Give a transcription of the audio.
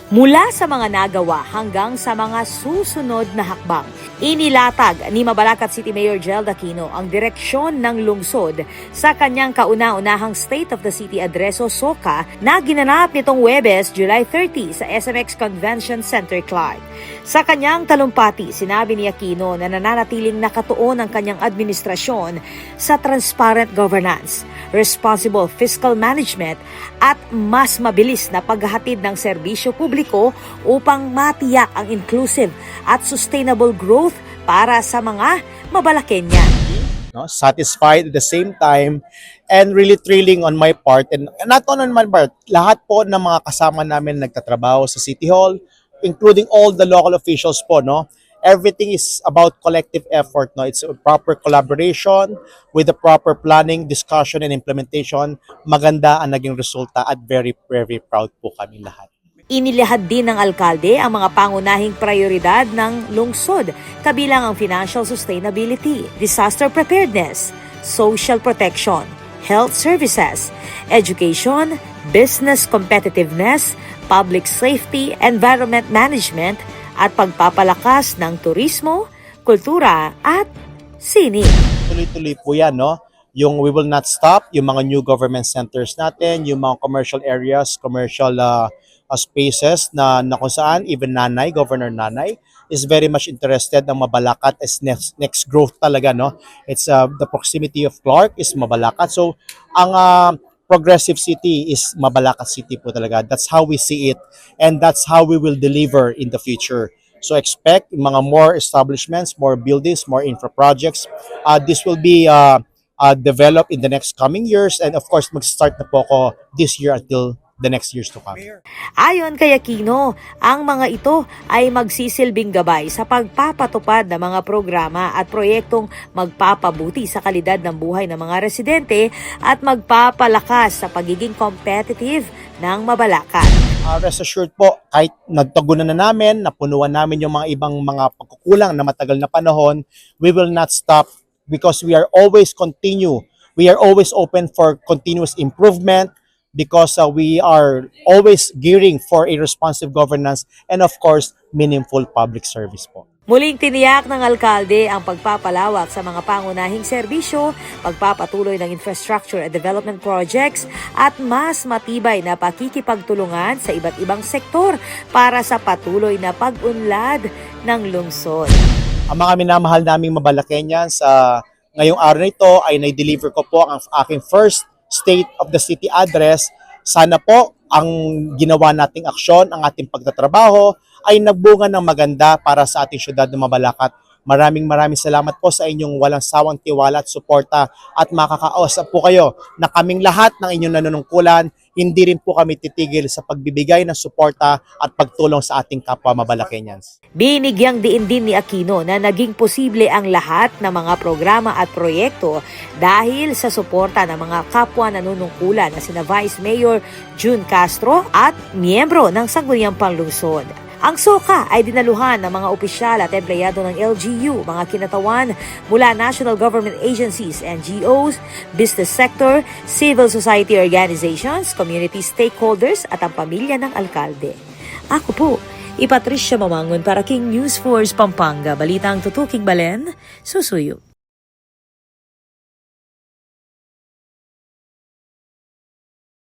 Mula sa mga nagawa hanggang sa mga susunod na hakbang, inilatag ni Mabalacat City Mayor Jel Aquino ang direksyon ng lungsod sa kanyang kauna-unahang State of the City Address o SOCA na ginanap nitong Huwebes, July 30 sa SMX Convention Center, Clark. Sa kanyang talumpati, sinabi ni Aquino na nananatiling nakatuon ang kanyang administrasyon sa transparent governance, responsible fiscal management at mas mabilis na paghahatid ng serbisyo publiko upang matiyak ang inclusive at sustainable growth para sa mga Mabalakenyan. Satisfied at the same time and really thrilling on my part, and not on my part, lahat po ng mga kasama namin nagtatrabaho sa City Hall, including all the local officials po, everything is about collective effort, it's a proper collaboration with the proper planning, discussion and implementation. Maganda ang naging resulta at very very proud po kami lahat. Inilahad din ng alkalde ang mga pangunahing prioridad ng lungsod, kabilang ang financial sustainability, disaster preparedness, social protection, health services, education, business competitiveness, public safety, environment management, at pagpapalakas ng turismo, kultura at sining. Tuloy-tuloy po yan, Yung we will not stop, yung mga new government centers natin, yung mga commercial areas, commercial spaces na kung saan even Governor Nanay is very much interested ng Mabalacat as next growth talaga, It's the proximity of Clark is Mabalacat. So ang progressive city is Mabalacat City po talaga. That's how we see it and that's how we will deliver in the future. So expect mga more establishments, more buildings, more infra projects. This will be developed in the next coming years, and of course mag-start na po ako this year until the next years to come. Ayon kay Aquino, ang mga ito ay magsisilbing gabay sa pagpapatupad ng mga programa at proyektong magpapabuti sa kalidad ng buhay ng mga residente at magpapalakas sa pagiging competitive ng Mabalacat. Rest assured po, kahit nagtagunan na namin, napunuan namin yung mga ibang mga pagkukulang na matagal na panahon, we will not stop because we are always open for continuous improvement, because we are always gearing for a responsive governance and of course, meaningful public service po. Muling tiniyak ng alkalde ang pagpapalawak sa mga pangunahing serbisyo, pagpapatuloy ng infrastructure at development projects at mas matibay na pakikipagtulungan sa iba't ibang sektor para sa patuloy na pag-unlad ng lungsod. Ang mga minamahal naming Mabalakenyans, ngayong araw na ito ay na-deliver ko po ang aking first State of the City Address. Sana po ang ginawa nating aksyon, ang ating pagtatrabaho ay nagbunga ng maganda para sa ating syudad ng Mabalacat. Maraming salamat po sa inyong walang sawang tiwala at suporta at makakausap po kayo na kaming lahat ng inyong nanunungkulan, hindi rin po kami titigil sa pagbibigay ng suporta at pagtulong sa ating kapwa Mabalakenyans. Binigyang diin din ni Aquino na naging posible ang lahat ng mga programa at proyekto dahil sa suporta ng mga kapwa nanunungkulan na sina Vice Mayor June Castro at miyembro ng Sangguniang Panlungsod. Ang SOCA ay dinaluhan ng mga opisyal at empleyado ng LGU, mga kinatawan mula national government agencies, NGOs, business sector, civil society organizations, community stakeholders at ang pamilya ng alkalde. Ako po, Patricia Mamangon para King News Force Pampanga. Balitang tutuking Balen, susuyo.